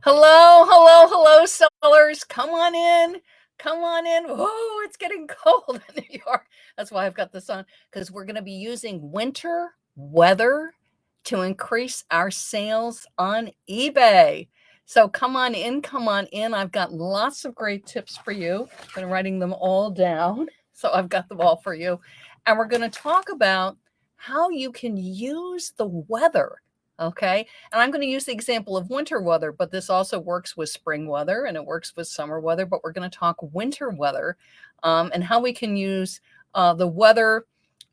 Hello, hello, hello, sellers. Come on in. Come on in. Whoa, it's getting cold in New York. That's why I've got this on, because we're going to be using winter weather to increase our sales on eBay. So come on in, come on in. I've got lots of great tips for you. I've been writing them all down. So I've got them all for you. And we're going to talk about how you can use the weather. Okay. And I'm going to use the example of winter weather, but this also works with spring weather and it works with summer weather. But we're going to talk winter weather and how we can use the weather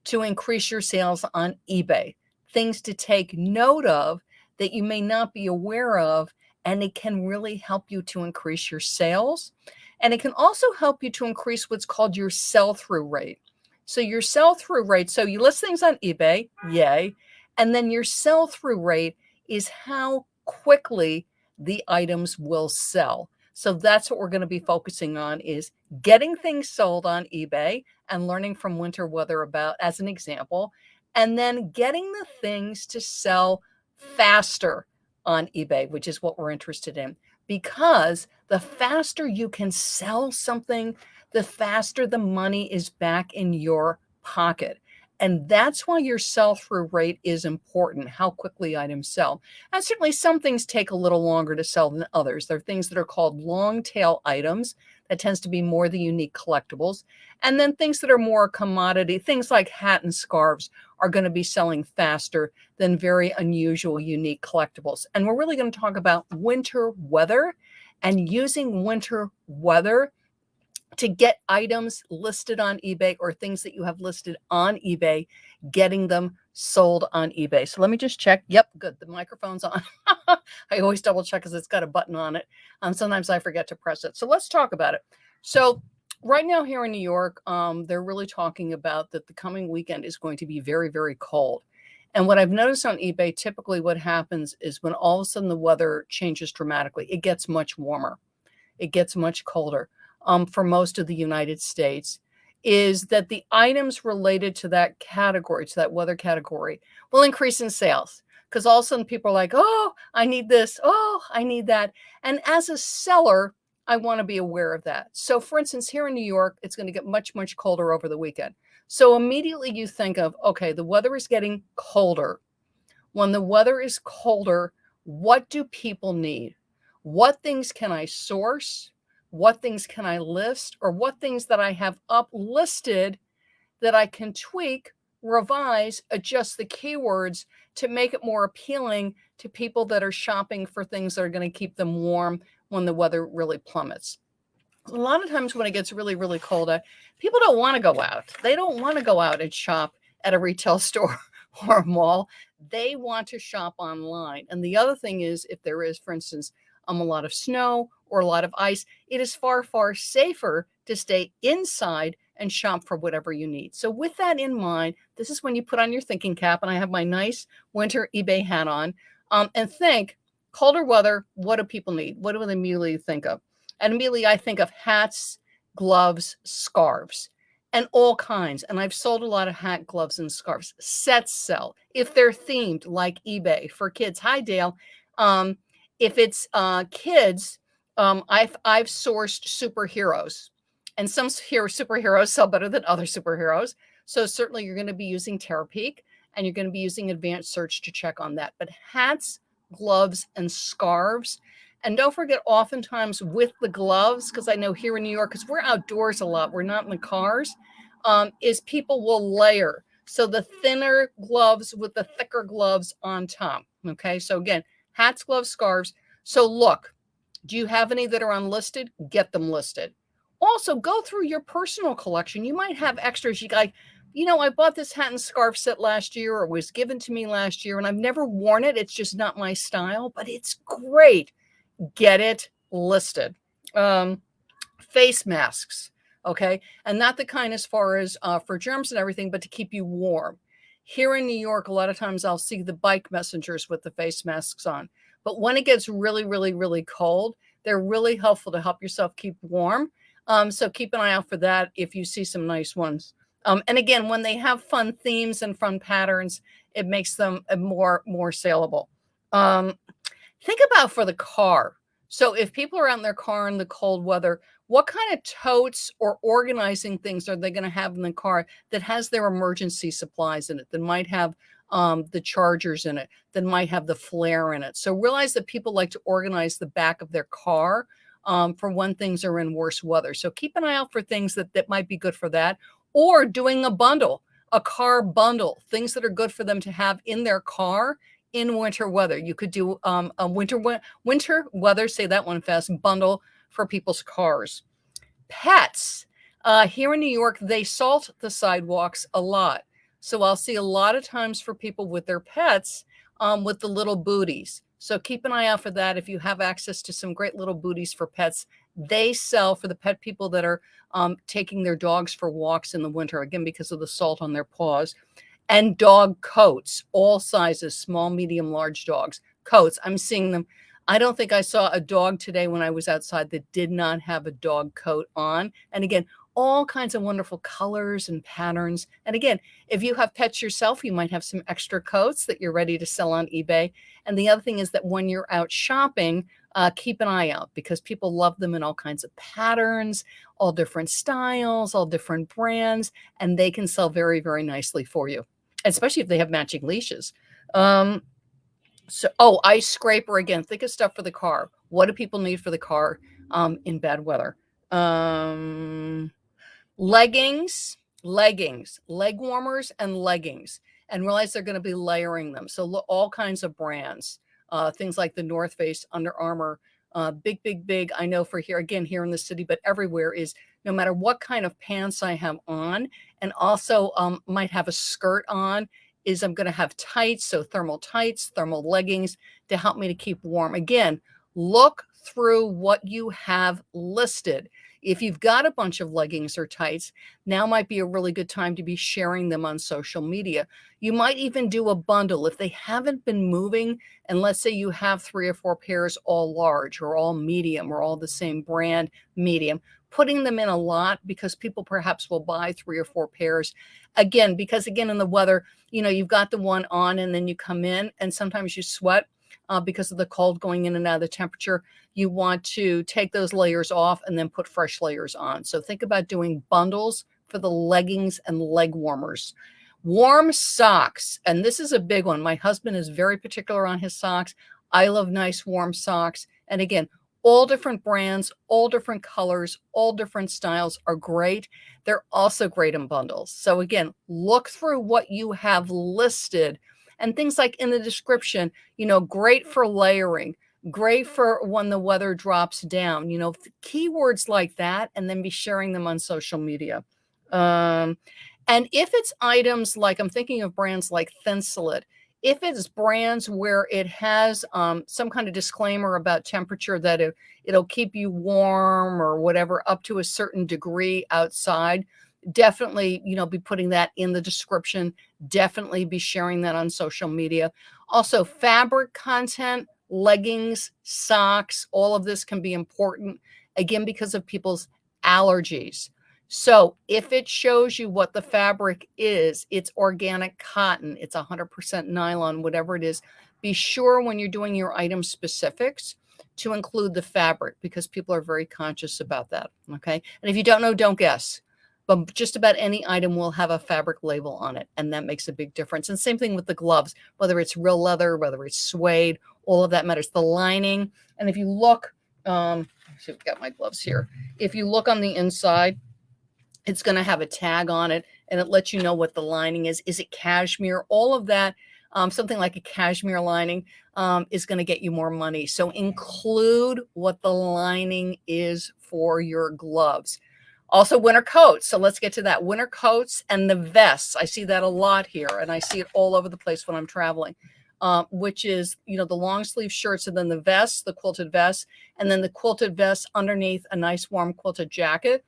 to increase your sales on eBay. Things to take note of that you may not be aware of, and it can really help you to increase your sales. And it can also help you to increase what's called your sell-through rate. So your sell-through rate, so you list things on eBay, yay. And then your sell-through rate is how quickly the items will sell. So that's what we're going to be focusing on, is getting things sold on eBay and learning from winter weather about, as an example, and then getting the things to sell faster on eBay, which is what we're interested in. Because the faster you can sell something, the faster the money is back in your pocket. And that's why your sell-through rate is important, how quickly items sell. And certainly some things take a little longer to sell than others. There are things that are called long tail items. That tends to be more the unique collectibles. And then things that are more commodity, things like hat and scarves are going to be selling faster than very unusual, unique collectibles. And we're really going to talk about winter weather and using winter weather to get items listed on eBay or things that you have listed on eBay, getting them sold on eBay. So let me just check. Yep, good. The microphone's on. I always double check because it's got a button on it. Sometimes I forget to press it. So let's talk about it. So right now here in New York, they're really talking about that the coming weekend is going to be very, very cold. And what I've noticed on eBay, typically what happens is when all of a sudden the weather changes dramatically, it gets much warmer. It gets much colder. For most of the United States, is that the items related to that category, to that weather category, will increase in sales. Because all of a sudden people are like, oh, I need this. Oh, I need that. And as a seller, I want to be aware of that. So for instance, here in New York, it's going to get much, much colder over the weekend. So immediately you think of, okay, the weather is getting colder. When the weather is colder, what do people need? What things can I source? What things can I list? Or what things that I have up listed that I can tweak, revise, adjust the keywords to make it more appealing to people that are shopping for things that are going to keep them warm when the weather really plummets. A lot of times when it gets really, really cold, people don't want to go out. They don't want to go out and shop at a retail store or a mall. They want to shop online. And the other thing is, if there is, for instance, a lot of snow or a lot of ice, it is far, far safer to stay inside and shop for whatever you need. So with that in mind, this is when you put on your thinking cap, and I have my nice winter eBay hat on, and think, colder weather, what do people need? What do they immediately think of? And immediately I think of hats, gloves, scarves, and all kinds. And I've sold a lot of hat, gloves, and scarves. Sets sell if they're themed, like eBay for kids. Hi, Dale. If it's kids, I've sourced superheroes, and some superheroes sell better than other superheroes. So certainly you're going to be using Terapeak, and you're going to be using advanced search to check on that. But hats, gloves, and scarves. And don't forget, oftentimes with the gloves, because I know here in New York, because we're outdoors a lot, we're not in the cars, is people will layer. So the thinner gloves with the thicker gloves on top. Okay, so again, hats, gloves, scarves. So look, do you have any that are unlisted? Get them listed. Also, go through your personal collection. You might have extras. You like, I bought this hat and scarf set last year, or it was given to me last year, and I've never worn it. It's just not my style, but it's great. Get it listed. Face masks, okay? And not the kind as far as for germs and everything, but to keep you warm. Here in New York, a lot of times I'll see the bike messengers with the face masks on. But when it gets really, really, really cold, they're really helpful to help yourself keep warm. So keep an eye out for that if you see some nice ones. And again, when they have fun themes and fun patterns, it makes them more saleable. Think about for the car. So if people are out in their car in the cold weather, what kind of totes or organizing things are they going to have in the car that has their emergency supplies in it, that might have the chargers in it, that might have the flare in it? So realize that people like to organize the back of their car for when things are in worse weather. So keep an eye out for things that might be good for that, or doing a bundle, a car bundle, things that are good for them to have in their car in winter weather. You could do a winter weather, say that one fast, bundle for people's cars. Pets. Here in New York, they salt the sidewalks a lot. So I'll see a lot of times for people with their pets with the little booties. So keep an eye out for that. If you have access to some great little booties for pets, they sell for the pet people that are taking their dogs for walks in the winter, again, because of the salt on their paws. And dog coats, all sizes, small, medium, large dogs. Coats, I'm seeing them. I don't think I saw a dog today when I was outside that did not have a dog coat on. And again, all kinds of wonderful colors and patterns. And again, if you have pets yourself, you might have some extra coats that you're ready to sell on eBay. And the other thing is that when you're out shopping, keep an eye out, because people love them in all kinds of patterns, all different styles, all different brands, and they can sell very, very nicely for you, especially if they have matching leashes. Ice scraper, again, think of stuff for the car. What do people need for the car in bad weather? Leggings, leg warmers and leggings, and realize they're going to be layering them. So all kinds of brands, things like the North Face, Under Armour, big. I know for here, again, here in the city, but everywhere is no matter what kind of pants I have on, and also might have a skirt on, is I'm going to have tights, so thermal tights, thermal leggings to help me to keep warm. Again, look through what you have listed. If you've got a bunch of leggings or tights, now might be a really good time to be sharing them on social media. You might even do a bundle if they haven't been moving, and let's say you have 3 or 4 pairs, all large or all medium or all the same brand medium, putting them in a lot, because people perhaps will buy 3 or 4 pairs. Again, because again, in the weather, you've got the one on and then you come in and sometimes you sweat because of the cold going in and out of the temperature. You want to take those layers off and then put fresh layers on. So think about doing bundles for the leggings and leg warmers. Warm socks. And this is a big one. My husband is very particular on his socks. I love nice warm socks. And again, all different brands, all different colors, all different styles are great. They're also great in bundles. So again, look through what you have listed, and things like in the description, great for layering, great for when the weather drops down, keywords like that, and then be sharing them on social media. And if it's items like, I'm thinking of brands like Thinsulate, if it's brands where it has some kind of disclaimer about temperature, that it'll keep you warm or whatever up to a certain degree outside, definitely, be putting that in the description. Definitely be sharing that on social media. Also, fabric content, leggings, socks, all of this can be important, again, because of people's allergies. So if it shows you what the fabric is, it's organic cotton, it's 100% nylon, whatever it is, be sure when you're doing your item specifics to include the fabric, because people are very conscious about that, okay? And if you don't know, don't guess. But just about any item will have a fabric label on it, and that makes a big difference. And same thing with the gloves, whether it's real leather, whether it's suede, all of that matters. The lining, and if you look, see, I've got my gloves here. If you look on the inside, it's going to have a tag on it, and it lets you know what the lining is. Is it cashmere? All of that, something like a cashmere lining is going to get you more money. So include what the lining is for your gloves. Also, winter coats. So let's get to that. Winter coats and the vests. I see that a lot here, and I see it all over the place when I'm traveling, which is, the long sleeve shirts, and then the vests, the quilted vests, and then the quilted vests underneath a nice warm quilted jacket.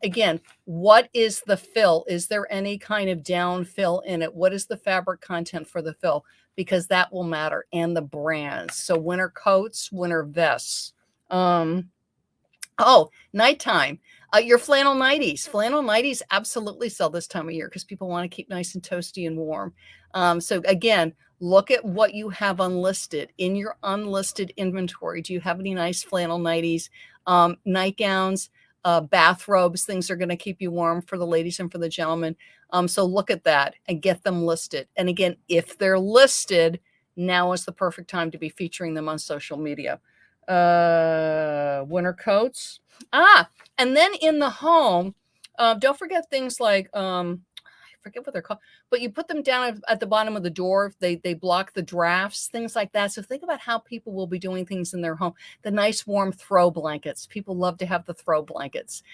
Again, what is the fill? Is there any kind of down fill in it? What is the fabric content for the fill? Because that will matter, and the brands. So winter coats, winter vests. Nighttime. Your flannel nighties. Flannel nighties absolutely sell this time of year because people want to keep nice and toasty and warm. So again, Look at what you have unlisted in your unlisted inventory. Do you have any nice flannel nighties, nightgowns, bathrobes, things that are going to keep you warm for the ladies and for the gentlemen? So look at that and get them listed. And again, if they're listed, now is the perfect time to be featuring them on social media. Winter coats. And then in the home, don't forget things like, I forget what they're called, but you put them down at the bottom of the door. They block the drafts, things like that. So think about how people will be doing things in their home. The nice warm throw blankets. People love to have the throw blankets.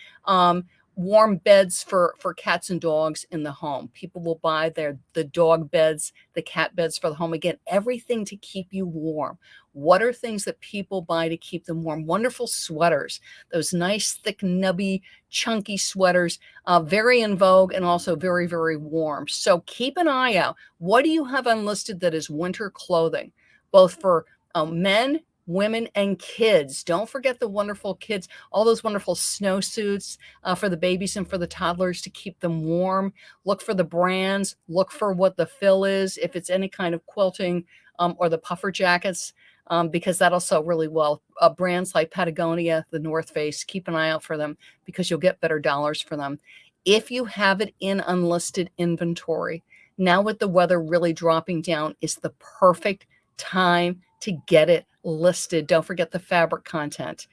Warm beds for cats and dogs in the home. People will buy the dog beds, the cat beds for the home. Again, everything to keep you warm. What are things that people buy to keep them warm? Wonderful sweaters, those nice, thick, nubby, chunky sweaters, very in vogue and also very, very warm. So keep an eye out. What do you have unlisted that is winter clothing, both for men, women, and kids? Don't forget the wonderful kids, all those wonderful snowsuits for the babies and for the toddlers to keep them warm. Look for the brands, look for what the fill is, if it's any kind of quilting or the puffer jackets, because that'll sell really well. Brands like Patagonia, the North Face, keep an eye out for them because you'll get better dollars for them. If you have it in unlisted inventory, now with the weather really dropping down is the perfect time to get it listed. Don't forget the fabric content.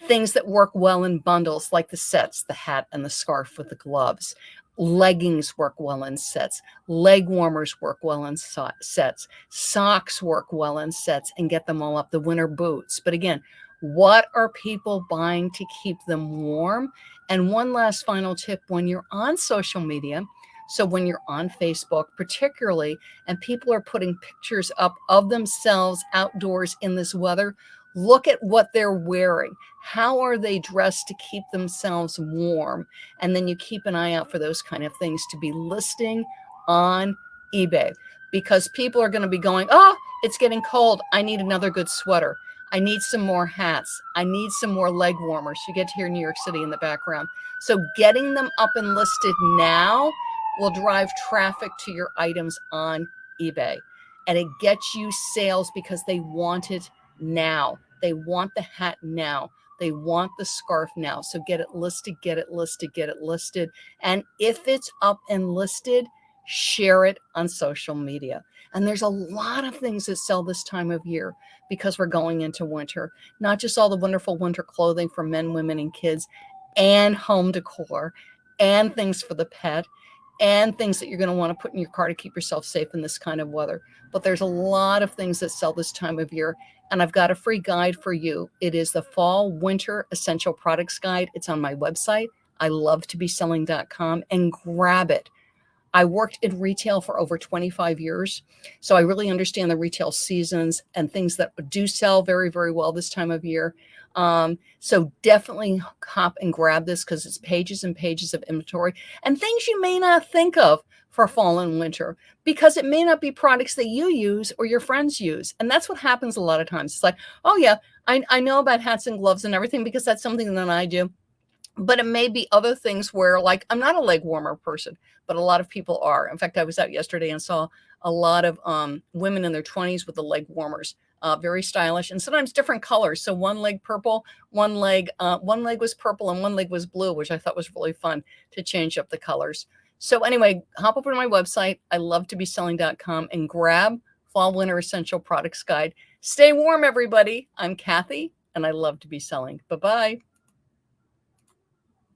Things that work well in bundles like the sets, the hat and the scarf with the gloves. Leggings work well in sets. Leg warmers work well in sets. Socks work well in sets, and get them all up. The winter boots. But again, what are people buying to keep them warm? And one last final tip, when you're on social media, so when you're on Facebook particularly, and people are putting pictures up of themselves outdoors in this weather, look at what they're wearing. How are they dressed to keep themselves warm? And then you keep an eye out for those kind of things to be listing on eBay, because people are going to be going, oh, it's getting cold. I need another good sweater. I need some more hats. I need some more leg warmers. You get to hear New York City in the background. So getting them up and listed now will drive traffic to your items on eBay. And it gets you sales because they want it now. They want the hat now. They want the scarf now. So get it listed, get it listed, get it listed. And if it's up and listed, share it on social media. And there's a lot of things that sell this time of year because we're going into winter, not just all the wonderful winter clothing for men, women, and kids, and home decor, and things for the pet, and things that you're going to want to put in your car to keep yourself safe in this kind of weather. But there's a lot of things that sell this time of year. And I've got a free guide for you. It is the Fall Winter Essential Products Guide. It's on my website, ilovetobeselling.com, and grab it. I worked in retail for over 25 years, so I really understand the retail seasons and things that do sell very, very well this time of year. So definitely hop and grab this because it's pages and pages of inventory and things you may not think of for fall and winter because it may not be products that you use or your friends use. And that's what happens a lot of times. It's like, oh yeah, I know about hats and gloves and everything because that's something that I do. But it may be other things where, like, I'm not a leg warmer person, but a lot of people are. In fact, I was out yesterday and saw a lot of women in their 20s with the leg warmers, very stylish, and sometimes different colors. So one leg purple, one leg was purple, and one leg was blue, which I thought was really fun to change up the colors. So anyway, hop over to my website, ilovetobeselling.com, and grab Fall Winter Essential Products Guide. Stay warm, everybody. I'm Kathy, and I love to be selling. Bye-bye.